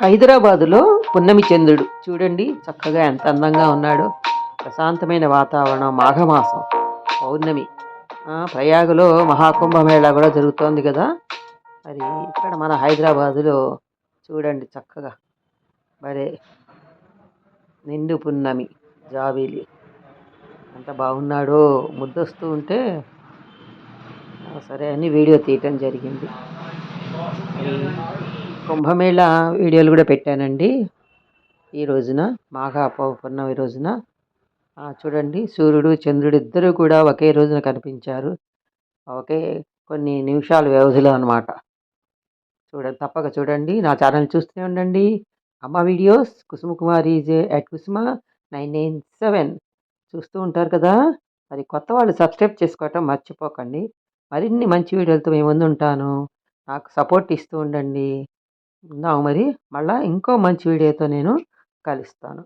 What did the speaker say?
హైదరాబాదులో పున్నమి చంద్రుడు చూడండి చక్కగా ఎంత అందంగా ఉన్నాడో. ప్రశాంతమైన వాతావరణం, మాఘమాసం, పౌర్ణమి. ప్రయాగలో మహాకుంభమేళా కూడా జరుగుతోంది కదా. మరి ఇక్కడ మన హైదరాబాదులో చూడండి చక్కగా మరే నిండు పున్నమి జాబిలి ఎంత బాగున్నాడో. ముద్దొస్తూ ఉంటే సరే అని వీడియో తీయటం జరిగింది. మరి కుంభమేళా వీడియోలు కూడా పెట్టానండి ఈ రోజున, పౌర్ణమి రోజున. చూడండి సూర్యుడు చంద్రుడు ఇద్దరు కూడా ఒకే రోజున కనిపించారు, ఒకే కొన్ని నిమిషాల వ్యవధిలో అనమాట. చూడండి, తప్పక చూడండి. నా ఛానల్ చూస్తూనే ఉండండి. అమ్మ వీడియోస్ కుసుమకుమారి @కుసుమ 997 చూస్తూ ఉంటారు కదా. మరి కొత్త వాళ్ళు సబ్స్క్రైబ్ చేసుకోవటం మర్చిపోకండి. మరిన్ని మంచి వీడియోలతో మేము ముందు ఉంటాను. నాకు సపోర్ట్ ఇస్తూ ఉండండి. ఉందాము మరి, మళ్ళీ ఇంకో మంచి వీడియోతో నేను కలుస్తాను.